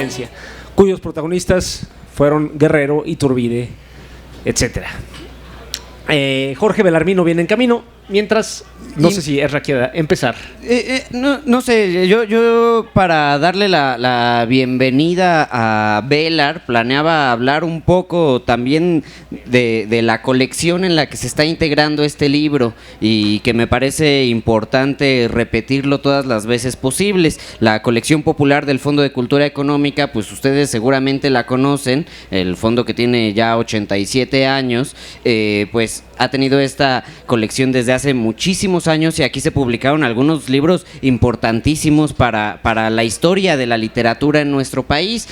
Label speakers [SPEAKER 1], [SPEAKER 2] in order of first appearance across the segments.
[SPEAKER 1] independencia, cuyos protagonistas fueron Guerrero, Iturbide, etcétera. Jorge Belarmino viene en camino, mientras no sé si Ezra quiera empezar.
[SPEAKER 2] No sé, yo para darle la bienvenida a Belar planeaba hablar un poco también de la colección en la que se está integrando este libro y que me parece importante repetirlo todas las veces posibles. La colección popular del Fondo de Cultura Económica, pues ustedes seguramente la conocen, el fondo que tiene ya 87 años, pues ha tenido esta colección desde hace muchísimos años y aquí se publicaron algunos libros importantísimos para la historia de la literatura en nuestro país.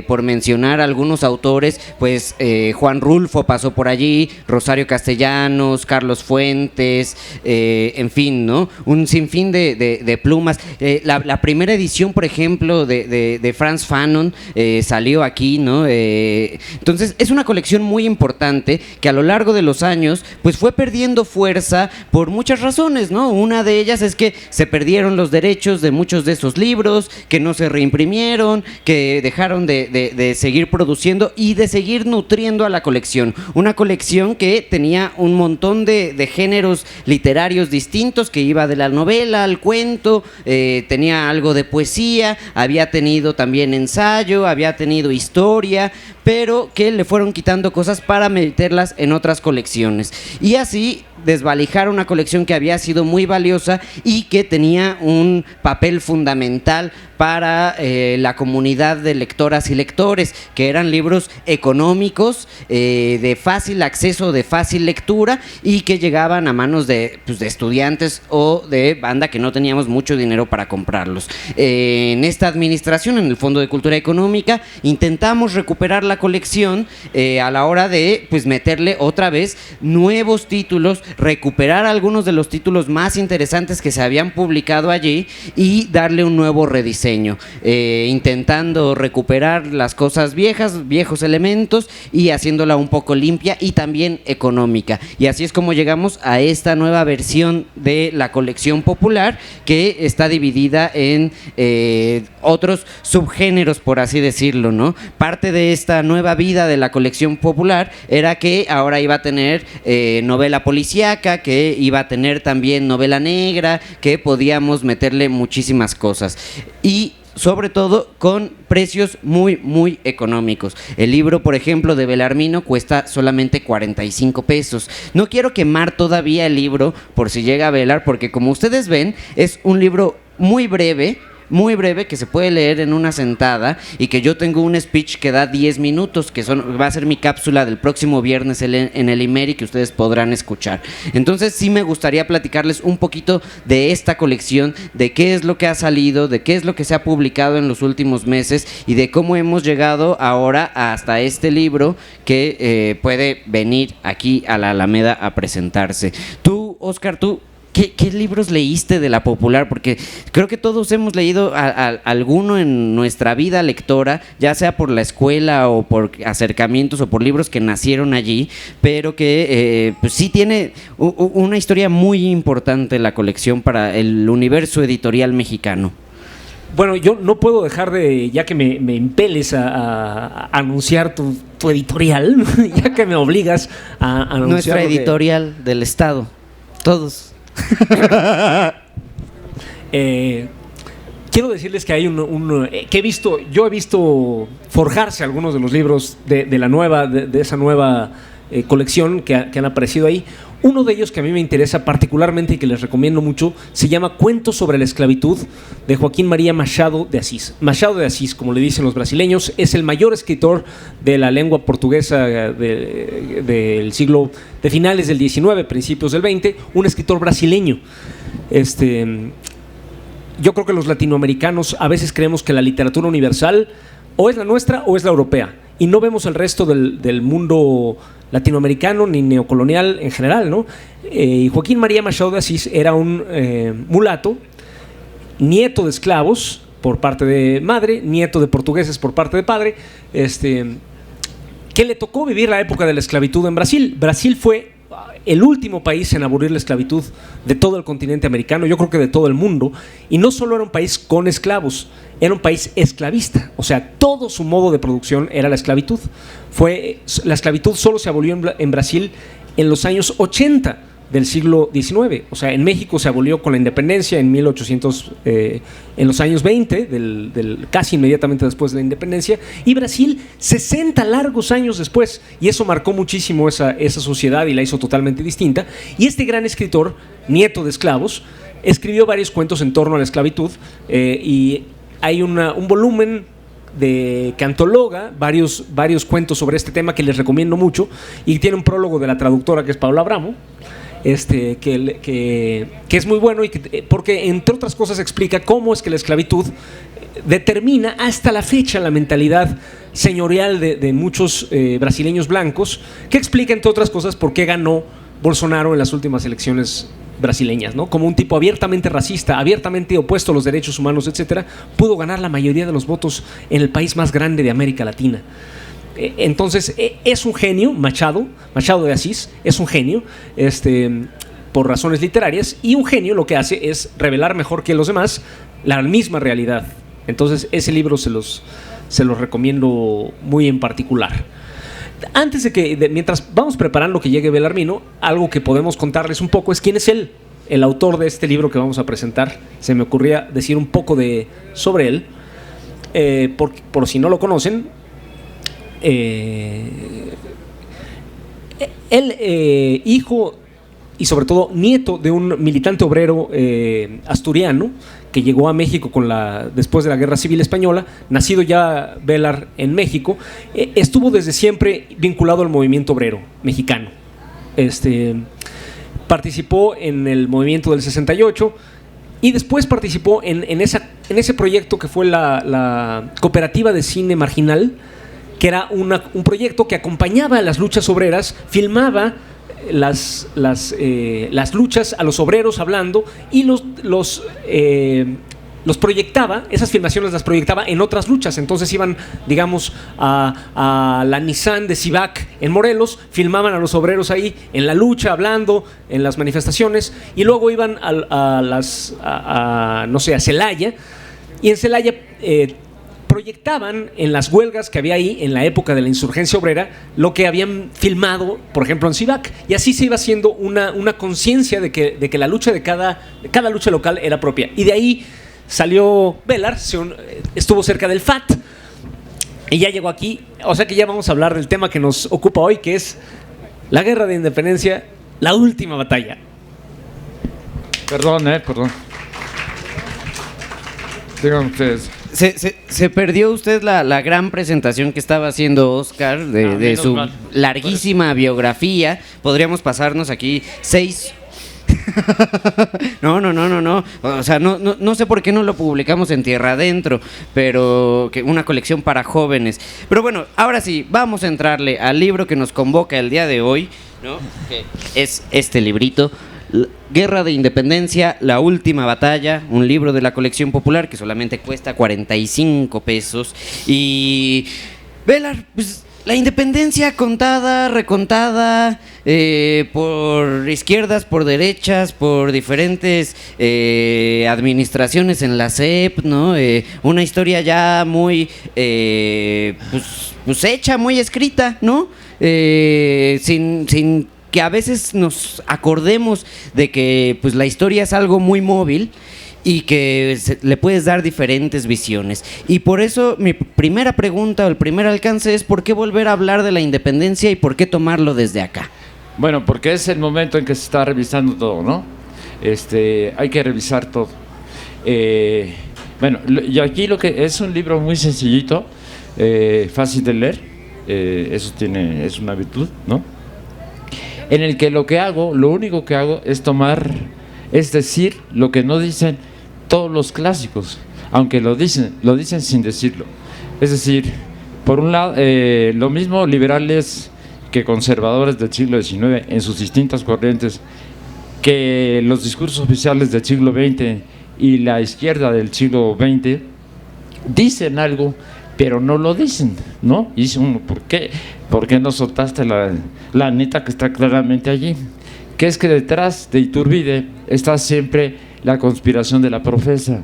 [SPEAKER 2] Por mencionar algunos autores, pues Juan Rulfo pasó por allí, Rosario Castellanos, Carlos Fuentes, en fin, ¿no? Un sinfín de plumas. La primera edición, por ejemplo, de Frantz Fanon salió aquí, ¿no? Entonces es una colección muy importante que a lo largo de los años pues fue perdiendo fuerza por muchas razones, ¿no? Una de ellas es que se perdieron los derechos de muchos de esos libros, que no se reimprimieron, que dejaron de seguir produciendo y de seguir nutriendo a la colección. Una colección que tenía un montón de géneros literarios distintos, que iba de la novela al cuento, tenía algo de poesía, había tenido también ensayo, había tenido historia, pero que le fueron quitando cosas para meterlas en otras colecciones. Y así desvalijar una colección que había sido muy valiosa y que tenía un papel fundamental para la comunidad de lectoras y lectores, que eran libros económicos, de fácil acceso, de fácil lectura y que llegaban a manos de estudiantes o de banda que no teníamos mucho dinero para comprarlos. En esta administración, en el Fondo de Cultura Económica, intentamos recuperar la colección a la hora de pues meterle otra vez nuevos títulos, recuperar algunos de los títulos más interesantes que se habían publicado allí y darle un nuevo rediseño, intentando recuperar las cosas viejas, viejos elementos y haciéndola un poco limpia y también económica. Y así es como llegamos a esta nueva versión de la colección popular, que está dividida en otros subgéneros, por así decirlo, ¿no? Parte de esta nueva vida de la colección popular era que ahora iba a tener novela policíaca, que iba a tener también novela negra, que podíamos meterle muchísimas cosas y sobre todo con precios muy, muy económicos. El libro, por ejemplo, de Belarmino cuesta solamente 45 pesos. No quiero quemar todavía el libro por si llega a Belar, porque como ustedes ven, es un libro muy breve, que se puede leer en una sentada y que yo tengo un speech que da 10 minutos, que va a ser mi cápsula del próximo viernes en el Imeri, que ustedes podrán escuchar. Entonces sí me gustaría platicarles un poquito de esta colección, de qué es lo que ha salido, de qué es lo que se ha publicado en los últimos meses y de cómo hemos llegado ahora hasta este libro que puede venir aquí a la Alameda a presentarse. Tú, Oscar, ¿Qué libros leíste de la popular? Porque creo que todos hemos leído alguno en nuestra vida lectora, ya sea por la escuela o por acercamientos o por libros que nacieron allí, pero que pues sí tiene una historia muy importante la colección para el universo editorial mexicano.
[SPEAKER 1] Bueno, yo no puedo dejar de, ya que me impeles a anunciar tu editorial, ya que me obligas a anunciar
[SPEAKER 2] nuestra editorial del Estado, todos.
[SPEAKER 1] Quiero decirles que hay yo he visto forjarse algunos de los libros de esa nueva colección que han aparecido ahí. Uno de ellos que a mí me interesa particularmente y que les recomiendo mucho se llama Cuentos sobre la esclavitud, de Joaquín María Machado de Assis. Machado de Assis, como le dicen los brasileños, es el mayor escritor de la lengua portuguesa del siglo, de finales del XIX, principios del XX, un escritor brasileño. Yo creo que los latinoamericanos a veces creemos que la literatura universal o es la nuestra o es la europea, y no vemos el resto del mundo latinoamericano ni neocolonial en general, ¿no? Joaquín María Machado de Assis era un mulato, nieto de esclavos por parte de madre, nieto de portugueses por parte de padre, que le tocó vivir la época de la esclavitud en Brasil. Brasil fue el último país en abolir la esclavitud de todo el continente americano, yo creo que de todo el mundo, y no solo era un país con esclavos, era un país esclavista, o sea, todo su modo de producción era la esclavitud. La esclavitud solo se abolió en Brasil en los años 80 del siglo XIX. O sea, en México se abolió con la independencia en 1800, en los años 20, casi inmediatamente después de la independencia, y Brasil 60 largos años después, y eso marcó muchísimo esa sociedad y la hizo totalmente distinta. Y este gran escritor, nieto de esclavos, escribió varios cuentos en torno a la esclavitud, y hay un volumen que antologa varios cuentos sobre este tema que les recomiendo mucho, y tiene un prólogo de la traductora, que es Paula Abramo, que es muy bueno, porque entre otras cosas explica cómo es que la esclavitud determina hasta la fecha la mentalidad señorial de muchos brasileños blancos, que explica entre otras cosas por qué ganó Bolsonaro en las últimas elecciones brasileñas, ¿no? Como un tipo abiertamente racista, abiertamente opuesto a los derechos humanos, etcétera, pudo ganar la mayoría de los votos en el país más grande de América Latina. Entonces, es un genio, Machado de Asís, es un genio, por razones literarias, y un genio lo que hace es revelar mejor que los demás la misma realidad. Entonces, ese libro se los recomiendo muy en particular. Antes mientras vamos preparando que llegue Belarmino, algo que podemos contarles un poco es quién es él, el autor de este libro que vamos a presentar. Se me ocurría decir un poco sobre él, por si no lo conocen. Él, hijo y sobre todo nieto de un militante obrero asturiano que llegó a México después de la Guerra Civil Española, nacido ya Velar en México, estuvo desde siempre vinculado al movimiento obrero mexicano. Participó en el movimiento del 68 y después participó en ese proyecto que fue la Cooperativa de Cine Marginal, que era un proyecto que acompañaba a las luchas obreras, filmaba las luchas a los obreros hablando y los proyectaba, esas filmaciones las proyectaba en otras luchas. Entonces iban, digamos, a la Nissan de Civac en Morelos, filmaban a los obreros ahí en la lucha, hablando, en las manifestaciones, y luego iban a Celaya, y en Celaya proyectaban en las huelgas que había ahí en la época de la insurgencia obrera lo que habían filmado, por ejemplo, en Civac, y así se iba haciendo una conciencia de que la lucha de cada lucha local era propia. Y de ahí salió Velar, estuvo cerca del FAT y ya llegó aquí. O sea que ya vamos a hablar del tema que nos ocupa hoy, que es la Guerra de Independencia, la última batalla.
[SPEAKER 3] Perdón. Digan ustedes.
[SPEAKER 2] Se perdió usted la gran presentación que estaba haciendo Oscar de su larguísima biografía. Podríamos pasarnos aquí 6. No. O sea, no sé por qué no lo publicamos en Tierra Adentro, pero que una colección para jóvenes. Pero bueno, ahora sí, vamos a entrarle al libro que nos convoca el día de hoy, ¿no? Que es este librito. Guerra de Independencia, la última batalla, un libro de la colección popular que solamente cuesta 45 pesos. Y Velar, pues la independencia contada, recontada, por izquierdas, por derechas, por diferentes administraciones en la SEP, ¿no? Una historia ya muy pues hecha, muy escrita, ¿no? Sin que a veces nos acordemos de que pues la historia es algo muy móvil y que le puedes dar diferentes visiones. Y por eso mi primera pregunta o el primer alcance es: ¿por qué volver a hablar de la independencia y por qué tomarlo desde acá?
[SPEAKER 3] Bueno, porque es el momento en que se está revisando todo, ¿no? Hay que revisar todo. Bueno, y aquí lo que es un libro muy sencillito, fácil de leer, eso es una virtud, ¿no? En el que lo único que hago es decir lo que no dicen todos los clásicos, aunque lo dicen sin decirlo. Es decir, por un lado, lo mismo liberales que conservadores del siglo XIX en sus distintas corrientes, que los discursos oficiales del siglo XX y la izquierda del siglo XX dicen algo, pero no lo dicen, ¿no? Y dice uno, ¿por qué? ¿Por qué no soltaste la neta que está claramente allí? que es que detrás de Iturbide está siempre la conspiración de la profesa.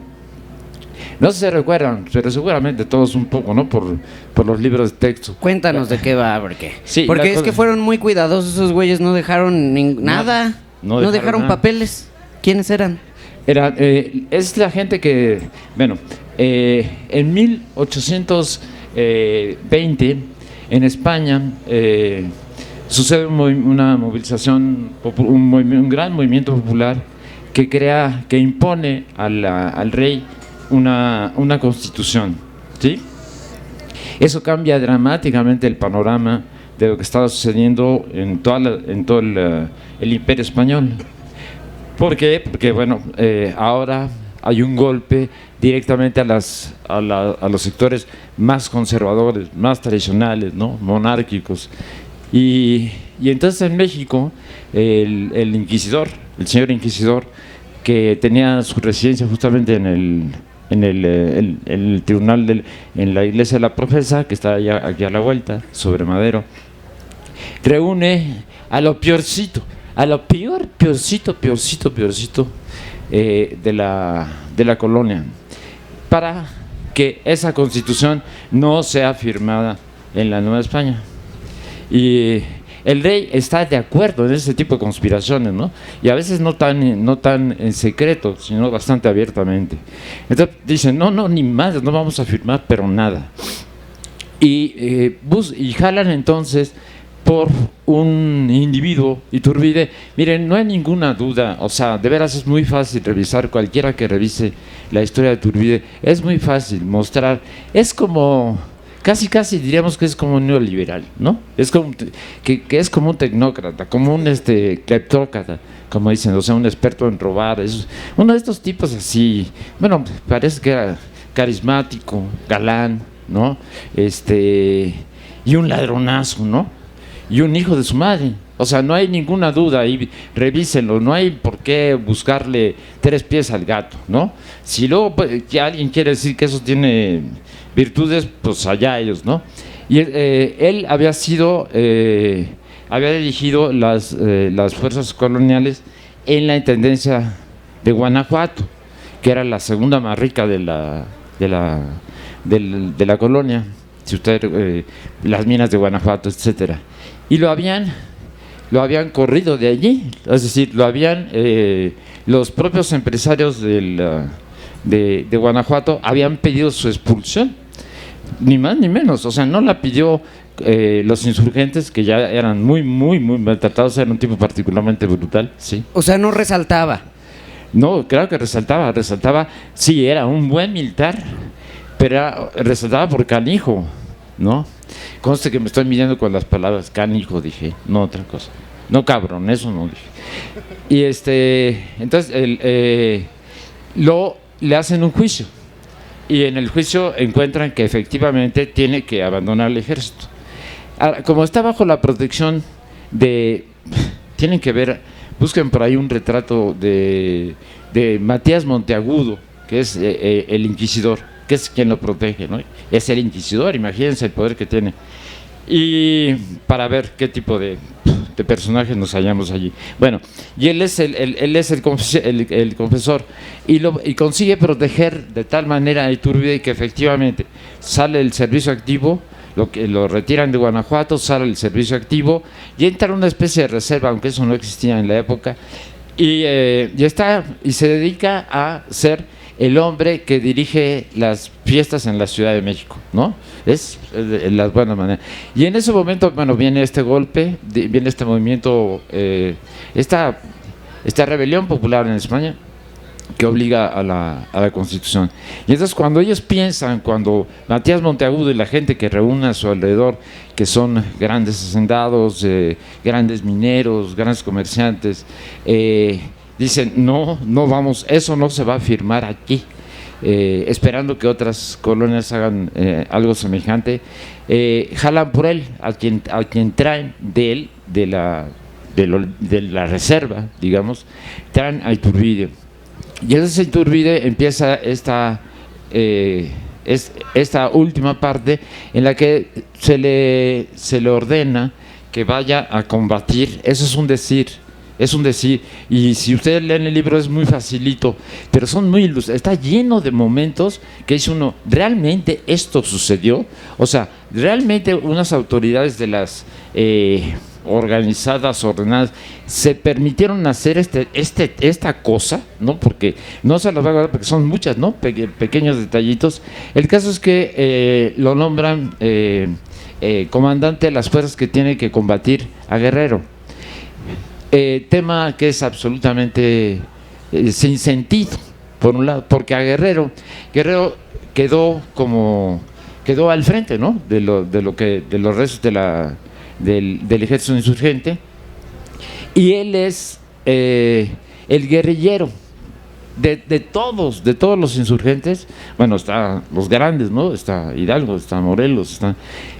[SPEAKER 3] No sé si se recuerdan, pero seguramente todos un poco, ¿no? Por los libros de texto.
[SPEAKER 2] Cuéntanos de qué va, porque.
[SPEAKER 3] Sí,
[SPEAKER 2] porque es
[SPEAKER 3] cosa...
[SPEAKER 2] que fueron muy cuidadosos esos güeyes, no dejaron nada. No dejaron
[SPEAKER 3] nada.
[SPEAKER 2] papeles. ¿Quiénes eran?
[SPEAKER 3] Es la gente que, bueno, en 1820 en España sucede una movilización, un gran movimiento popular que impone al rey una constitución, ¿sí? Eso cambia dramáticamente el panorama de lo que estaba sucediendo en todo el Imperio Español. ¿Por qué? Porque bueno, ahora hay un golpe directamente a los sectores más conservadores, más tradicionales, ¿no? Monárquicos. Y entonces en México el inquisidor, el señor inquisidor, que tenía su residencia justamente en el tribunal en la iglesia de la Profesa, que está allá, aquí a la vuelta, sobre Madero, reúne a lo peorcito, a lo peorcito de la colonia, para que esa constitución no sea firmada en la Nueva España. Y el rey está de acuerdo en ese tipo de conspiraciones, ¿no? Y a veces no tan en secreto, sino bastante abiertamente. Entonces dicen, no, ni más, no vamos a firmar, pero nada. Y jalan entonces por un individuo, Iturbide. Miren, no hay ninguna duda, o sea, de veras es muy fácil revisar, cualquiera que revise la historia de Iturbide, es muy fácil mostrar, es como, casi diríamos que es como un neoliberal, ¿no? Es como, que es como un tecnócrata, como un cleptócrata, como dicen, o sea, un experto en robar, es uno de estos tipos así, bueno, parece que era carismático, galán, ¿no? Y un ladronazo, ¿no? Y un hijo de su madre, o sea, no hay ninguna duda, y revísenlo, no hay por qué buscarle 3 pies al gato, ¿no? Si luego que alguien quiere decir que eso tiene virtudes, pues allá ellos, ¿no? Y él había dirigido las fuerzas coloniales en la intendencia de Guanajuato, que era la segunda más rica de la colonia, si usted las minas de Guanajuato, etcétera. Y lo habían corrido de allí, es decir, los propios empresarios de Guanajuato habían pedido su expulsión, ni más ni menos, o sea, no la pidió los insurgentes, que ya eran muy maltratados, era un tipo particularmente brutal, sí.
[SPEAKER 2] O sea, no resaltaba.
[SPEAKER 3] No, claro que resaltaba, sí, era un buen militar, pero resaltaba por canijo, ¿no? Conste que me estoy midiendo con las palabras canijo, dije, no otra cosa. No, cabrón, eso no dije. Y entonces le hacen un juicio. Y en el juicio encuentran que efectivamente tiene que abandonar el ejército. Ahora, como está bajo la protección tienen que ver, busquen por ahí un retrato de Matías Monteagudo, que es el inquisidor, que es quien lo protege, ¿no? Es el inquisidor, imagínense el poder que tiene. Y para ver qué tipo de personajes nos hallamos allí. Bueno, y él es el confesor, y consigue proteger de tal manera a Iturbide que efectivamente sale el servicio activo, lo retiran de Guanajuato, sale el servicio activo y entra una especie de reserva, aunque eso no existía en la época, y se dedica a ser el hombre que dirige las fiestas en la Ciudad de México, ¿no? Es la buena manera. Y en ese momento, bueno, viene este golpe, viene este movimiento, esta rebelión popular en España, que obliga a la Constitución. Y entonces cuando Matías Monteagudo y la gente que reúne a su alrededor, que son grandes hacendados, grandes mineros, grandes comerciantes, dicen, no vamos, eso no se va a firmar aquí, esperando que otras colonias hagan algo semejante, jalan por él, a quien traen de la reserva, digamos, traen a Iturbide. Y entonces Iturbide empieza esta última parte en la que se le ordena que vaya a combatir, eso es un decir, es un decir, y si ustedes leen el libro es muy facilito, pero son muy está lleno de momentos que dice uno, ¿realmente esto sucedió? O sea, ¿realmente unas autoridades de las organizadas, ordenadas, se permitieron hacer esta cosa, ¿no? Porque no se las voy a guardar porque son muchas, ¿no? Pequeños detallitos. El caso es que lo nombran comandante de las fuerzas que tiene que combatir a Guerrero. Tema que es absolutamente sin sentido, por un lado, porque a Guerrero quedó al frente, ¿no? De los restos del ejército insurgente, y él es el guerrillero de todos los insurgentes. Bueno, están los grandes, ¿no? Está Hidalgo, está Morelos,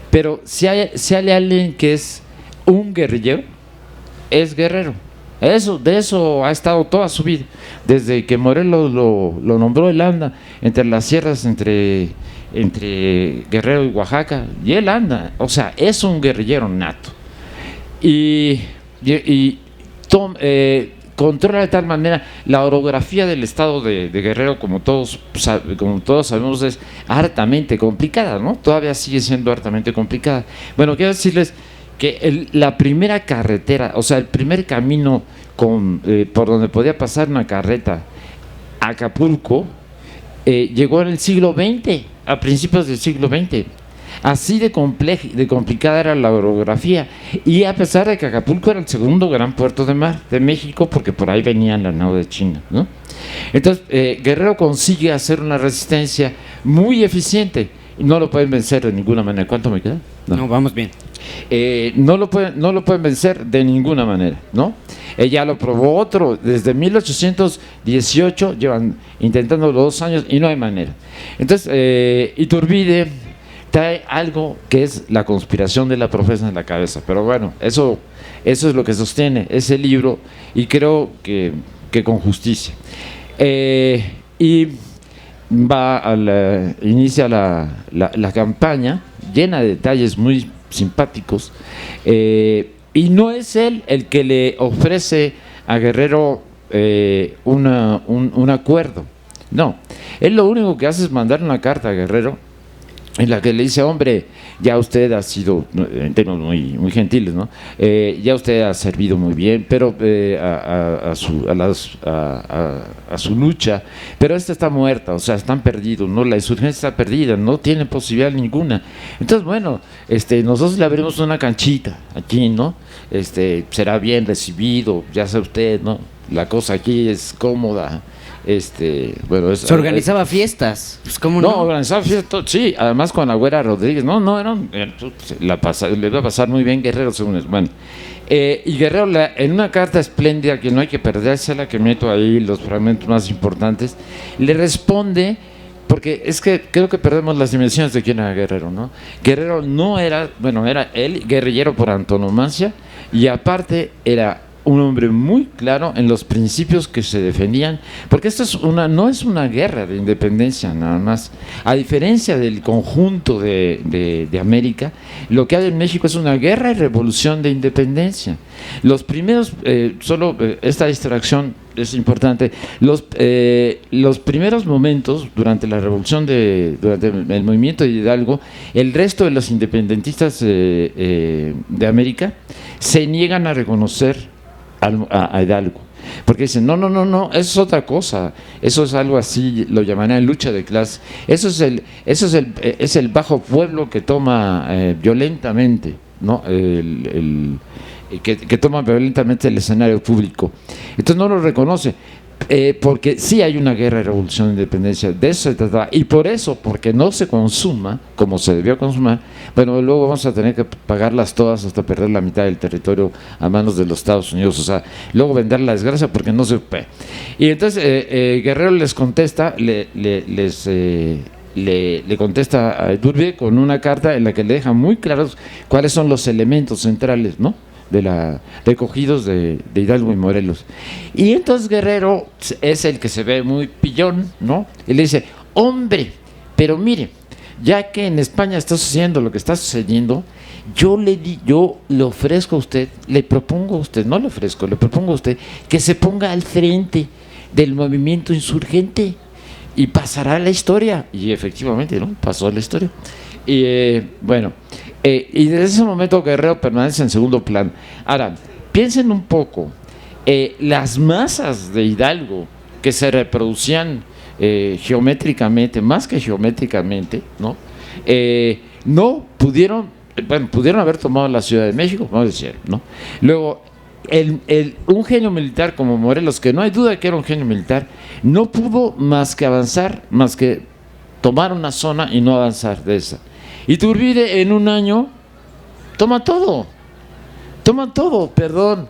[SPEAKER 3] pero si hay alguien que es un guerrillero, es Guerrero. De eso ha estado toda su vida, desde que Morelos lo nombró. Él anda entre las sierras, entre Guerrero y Oaxaca, y él anda, o sea, es un guerrillero nato, y controla de tal manera la orografía del estado de Guerrero, como todos sabemos, es hartamente complicada, ¿no? Todavía sigue siendo hartamente complicada. Bueno, quiero decirles que la primera carretera, o sea, el primer camino por donde podía pasar una carreta a Acapulco, llegó en el siglo XX, a principios del siglo XX. Así de complicada era la orografía, y a pesar de que Acapulco era el segundo gran puerto de mar de México, porque por ahí venían la nao de China, ¿no? Entonces Guerrero consigue hacer una resistencia muy eficiente, y no lo pueden vencer de ninguna manera. ¿Cuánto me queda?
[SPEAKER 2] No, vamos bien.
[SPEAKER 3] No lo pueden vencer de ninguna manera, ¿no? Ella lo probó otro, desde 1818 llevan intentando 2 años y no hay manera. Entonces Iturbide trae algo que es la conspiración de la profesa en la cabeza, pero bueno, eso es lo que sostiene ese libro, y creo que con justicia. Y inicia la campaña llena de detalles muy simpáticos, y no es él el que le ofrece a Guerrero un acuerdo, no, él lo único que hace es mandar una carta a Guerrero en la que le dice: hombre, ya usted ha sido, en términos muy gentiles, ¿no? Ya usted ha servido muy bien, pero a su lucha, pero esta está muerta, o sea, están perdidos, ¿no? La insurgencia está perdida, no tiene posibilidad ninguna. Entonces, bueno, nosotros le abrimos una canchita aquí, ¿no? Será bien recibido, ya sabe usted, ¿no? La cosa aquí es cómoda. Bueno,
[SPEAKER 2] se organizaba fiestas, pues, ¿cómo no?
[SPEAKER 3] No, organizaba fiestas, sí, además con la Güera Rodríguez, le iba a pasar muy bien Guerrero, según eso. Bueno, y Guerrero, en una carta espléndida que no hay que perdérsela, que meto ahí los fragmentos más importantes, le responde, porque es que creo que perdemos las dimensiones de quién era Guerrero, ¿no? Guerrero no era, bueno, era él guerrillero por antonomasia, y aparte era un hombre muy claro en los principios que se defendían, porque esto no es una guerra de independencia nada más. A diferencia del conjunto de América, lo que hay en México es una guerra y revolución de independencia. Los primeros, esta distracción es importante, los primeros momentos durante la revolución, durante el movimiento de Hidalgo, el resto de los independentistas de América se niegan a reconocer a Hidalgo, porque dicen: no, eso es otra cosa, eso es algo así, lo llamarán lucha de clases, eso es el bajo pueblo que toma violentamente, ¿no? Que toma violentamente el escenario público. Entonces no lo reconoce, porque sí hay una guerra de revolución de independencia, de eso se trataba, y por eso, porque no se consuma como se debió consumar, bueno, luego vamos a tener que pagarlas todas hasta perder la mitad del territorio a manos de los Estados Unidos, o sea, luego vender la desgracia porque no se puede. Y entonces Guerrero les contesta, le contesta a Iturbide con una carta en la que le deja muy claros cuáles son los elementos centrales, ¿no?, recogidos de Hidalgo y Morelos. Y entonces Guerrero es el que se ve muy pillón, ¿no? Y le dice: hombre, pero mire, ya que en España está sucediendo lo que está sucediendo, yo le ofrezco a usted, le propongo a usted, no le ofrezco, le propongo a usted que se ponga al frente del movimiento insurgente y pasará a la historia. Y efectivamente, ¿no? Pasó a la historia. Y bueno, y desde ese momento Guerrero permanece en segundo plano. Ahora, piensen un poco, las masas de Hidalgo que se reproducían geométricamente, más que geométricamente, ¿no? No pudieron, bueno, pudieron haber tomado la Ciudad de México, vamos a decir, ¿no? Luego, un genio militar como Morelos, que no hay duda de que era un genio militar, no pudo más que avanzar, más que tomar una zona y no avanzar de esa. Iturbide en un año toma todo, perdón.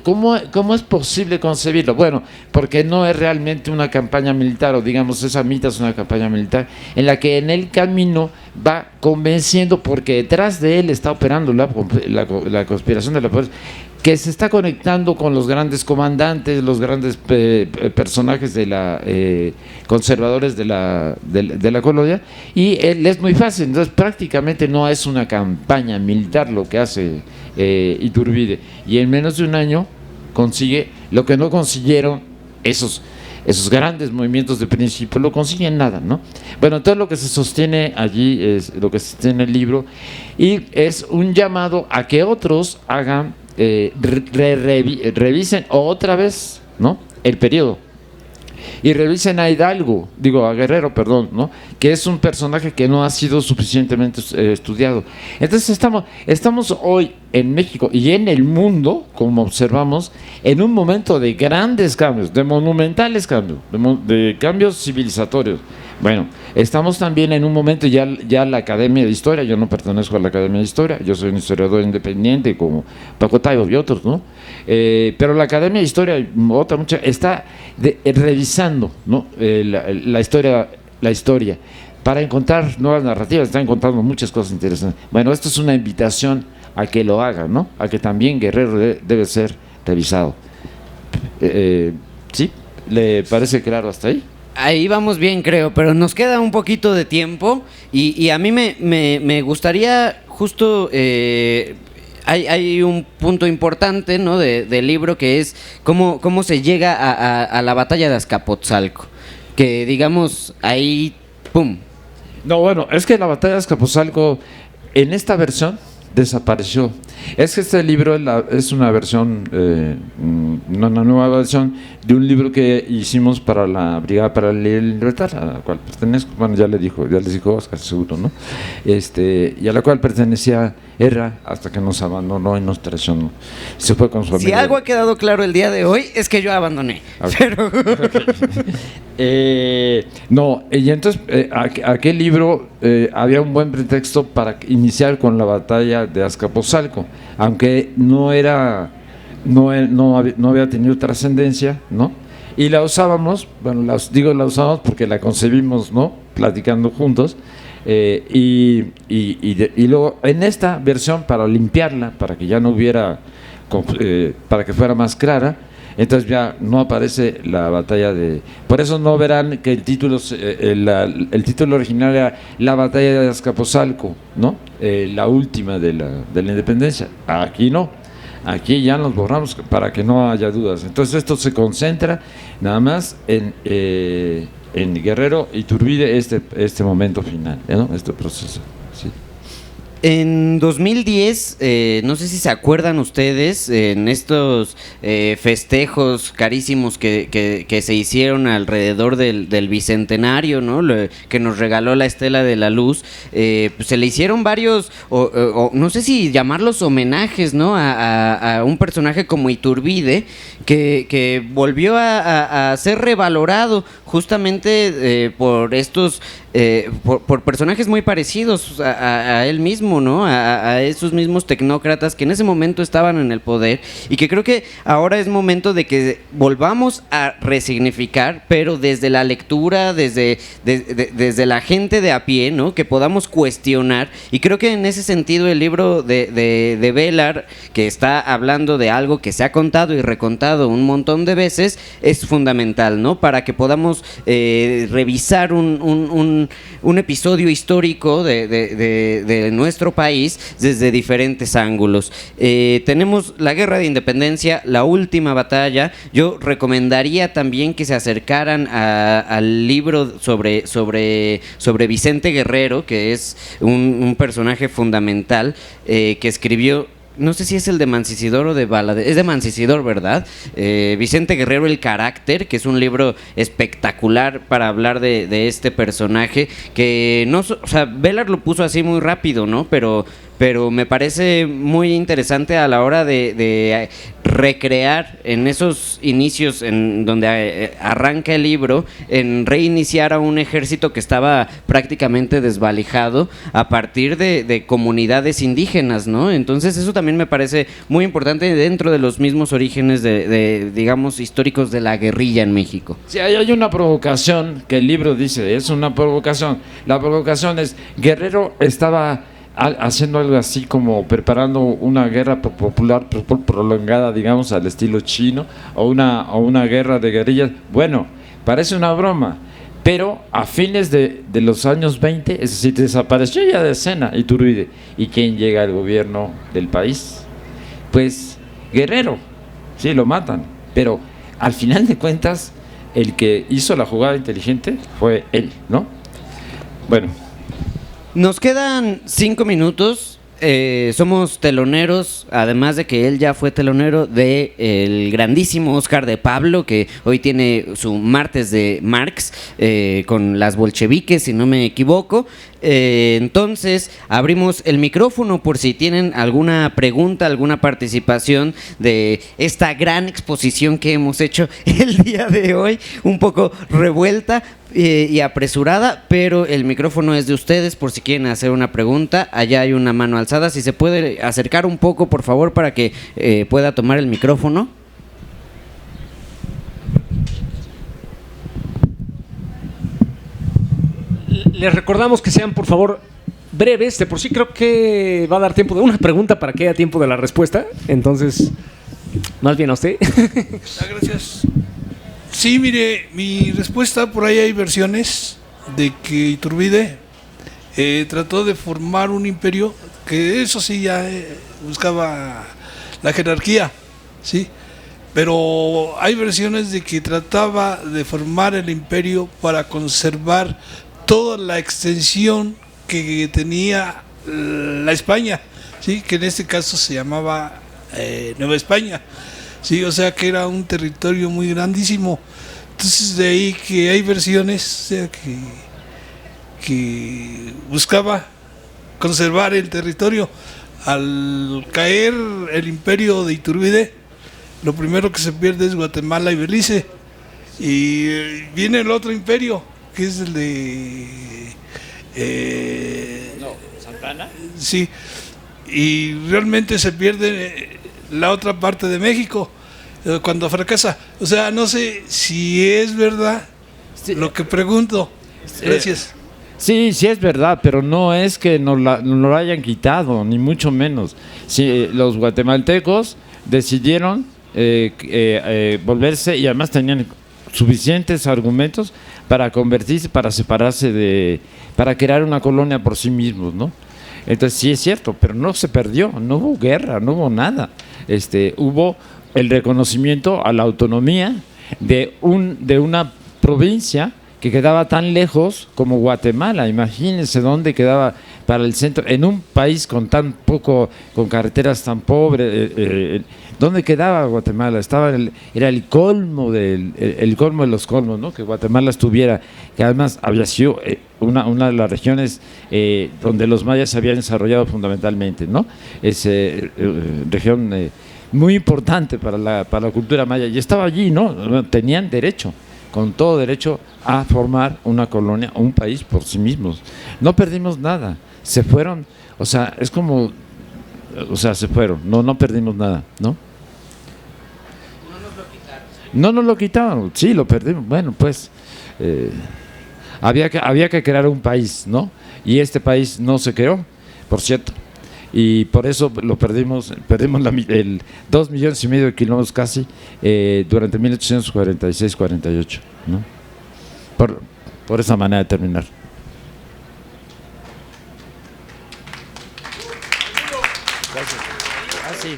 [SPEAKER 3] ¿Cómo es posible concebirlo? Bueno, porque no es realmente una campaña militar, o digamos, esa mitad es una campaña militar, en la que en el camino va convenciendo, porque detrás de él está operando la conspiración de la pobreza, que se está conectando con los grandes comandantes, los grandes personajes de la conservadores de la colonia, y él es muy fácil. Entonces prácticamente no es una campaña militar lo que hace Iturbide, y en menos de un año consigue lo que no consiguieron esos grandes movimientos de principio, lo consiguen nada, ¿no? Bueno, entonces lo que se sostiene allí es lo que se sostiene en el libro, y es un llamado a que otros hagan revisen otra vez, ¿no?, el periodo, y revisen a a Guerrero, perdón, ¿no?, que es un personaje que no ha sido suficientemente estudiado. Entonces estamos hoy en México y en el mundo, como observamos, en un momento de grandes cambios, de monumentales cambios, de cambios civilizatorios. Bueno, estamos también en un momento, ya la Academia de Historia, yo no pertenezco a la Academia de Historia, yo soy un historiador independiente como Paco Taibo y otros, ¿no? Pero la Academia de Historia, está revisando, ¿no?, la historia para encontrar nuevas narrativas, está encontrando muchas cosas interesantes. Bueno, esto es una invitación a que lo hagan, ¿no?, a que también Guerrero debe ser revisado. ¿Sí? ¿Le parece claro hasta ahí?
[SPEAKER 2] Ahí vamos bien, creo, pero nos queda un poquito de tiempo y a mí me gustaría justo... Hay un punto importante, ¿no?, del libro, que es cómo se llega a la batalla de Azcapotzalco, que digamos ahí, ¡pum!
[SPEAKER 3] No, bueno, es que la batalla de Azcapotzalco en esta versión desapareció. Es que este libro es una versión, una nueva versión de un libro que hicimos para la Brigada para la Libertad, a la cual pertenezco. Bueno, ya les dijo Oscar, seguro, ¿no? Y a la cual pertenecía Erra hasta que nos abandonó y nos traicionó. Se fue con su amigo.
[SPEAKER 2] Si algo ha quedado claro el día de hoy es que yo abandoné. Okay. Pero...
[SPEAKER 3] no, y entonces aquel libro había un buen pretexto para iniciar con la batalla de Azcapotzalco, aunque no había tenido trascendencia, ¿no? Y la usábamos, bueno, la usábamos porque la concebimos, ¿no?, platicando juntos, y luego en esta versión, para limpiarla, para que ya no hubiera, para que fuera más clara, entonces ya no aparece la batalla de... Por eso no verán que el título original era La batalla de Azcapotzalco, ¿no?, la última de la independencia. Aquí no, aquí ya nos borramos para que no haya dudas. Entonces esto se concentra nada más en Guerrero y Iturbide, este momento final, ¿no?, este proceso. Sí.
[SPEAKER 2] En 2010, no sé si se acuerdan ustedes, en estos festejos carísimos que se hicieron alrededor del bicentenario, ¿no?, que nos regaló la Estela de la Luz, pues se le hicieron varios, no sé si llamarlos homenajes, ¿no?, a un personaje como Iturbide, que volvió a ser revalorado justamente por estos... por personajes muy parecidos a él mismo. mismo, ¿no? A esos mismos tecnócratas que en ese momento estaban en el poder y que creo que ahora es momento de que volvamos a resignificar, pero desde la lectura, desde la gente de a pie, ¿no? Que podamos cuestionar, y creo que en ese sentido el libro de Velar, que está hablando de algo que se ha contado y recontado un montón de veces, es fundamental, ¿no? Para que podamos revisar un episodio histórico de nuestro país desde diferentes ángulos. Tenemos la Guerra de Independencia, la última batalla. Yo recomendaría también que se acercaran al libro sobre Vicente Guerrero, que es un personaje fundamental que escribió. No sé si es el de Mancisidor o de Valadez. Es de Mancisidor, ¿verdad? Vicente Guerrero, El Carácter, que es un libro espectacular para hablar de este personaje. Que no, o sea, Velar lo puso así muy rápido, ¿no? Pero me parece muy interesante a la hora de recrear en esos inicios en donde arranca el libro, en reiniciar a un ejército que estaba prácticamente desvalijado a partir de comunidades indígenas, ¿no? Entonces eso también me parece muy importante dentro de los mismos orígenes digamos, históricos de la guerrilla en México.
[SPEAKER 3] Sí, hay una provocación que el libro dice, es una provocación. La provocación es, Guerrero estaba haciendo algo así como preparando una guerra popular prolongada, digamos, al estilo chino, o una guerra de guerrillas. Bueno, parece una broma, pero a fines de los años 20, es decir, desapareció ya de escena Iturbide. ¿Y quién llega al gobierno del país? Pues Guerrero, sí, lo matan, pero al final de cuentas el que hizo la jugada inteligente fue él, ¿no? Bueno.
[SPEAKER 2] Nos quedan 5 minutos. Somos teloneros, además de que él ya fue telonero de el grandísimo Oscar de Pablo, que hoy tiene su martes de Marx con las bolcheviques, si no me equivoco. Entonces abrimos el micrófono por si tienen alguna pregunta, alguna participación de esta gran exposición que hemos hecho el día de hoy, un poco revuelta y apresurada, pero el micrófono es de ustedes por si quieren hacer una pregunta. Allá hay una mano alzada, si se puede acercar un poco, por favor, para que pueda tomar el micrófono.
[SPEAKER 1] Les recordamos que sean, por favor, breves. De por sí creo que va a dar tiempo de una pregunta para que haya tiempo de la respuesta. Entonces, más bien a usted.
[SPEAKER 4] Gracias. Sí, mire, mi respuesta, por ahí hay versiones de que Iturbide trató de formar un imperio, que eso sí ya buscaba la jerarquía, ¿sí? Pero hay versiones de que trataba de formar el imperio para conservar toda la extensión que tenía la España, ¿sí? Que en este caso se llamaba Nueva España, ¿sí? O sea que era un territorio muy grandísimo. Entonces de ahí que hay versiones, o sea, que buscaba conservar el territorio. Al caer el imperio de Iturbide, lo primero que se pierde es Guatemala y Belice, y viene el otro imperio, que es el de
[SPEAKER 3] ¿Santana?
[SPEAKER 4] Sí, y realmente se pierde la otra parte de México cuando fracasa. O sea, no sé si es verdad lo que pregunto. Gracias.
[SPEAKER 3] Sí, sí es verdad, pero no es que nos lo hayan quitado, ni mucho menos. Sí, los guatemaltecos decidieron volverse, y además tenían suficientes argumentos para convertirse, para separarse para crear una colonia por sí mismos, ¿no? Entonces sí es cierto, pero no se perdió, no hubo guerra, no hubo nada. Hubo el reconocimiento a la autonomía de una provincia que quedaba tan lejos como Guatemala. Imagínense dónde quedaba para el centro, en un país con tan poco, con carreteras tan pobres. ¿Dónde quedaba Guatemala? Era el colmo el colmo de los colmos, ¿no? Que Guatemala estuviera, que además había sido una de las regiones donde los mayas se habían desarrollado fundamentalmente, ¿no? Es región muy importante para la cultura maya, y estaba allí, ¿no? Tenían derecho, con todo derecho, a formar una colonia, un país por sí mismos. No perdimos nada. se fueron, o sea, es como, o sea, se fueron, no perdimos nada, ¿no? No nos lo quitaron, sí, lo perdimos. Bueno, pues había que crear un país, ¿no? Y este país no se creó, por cierto. Y por eso lo perdimos 2,5 millones de kilómetros casi durante 1846-48, ¿no? Por esa manera de terminar. Gracias. Ah, sí.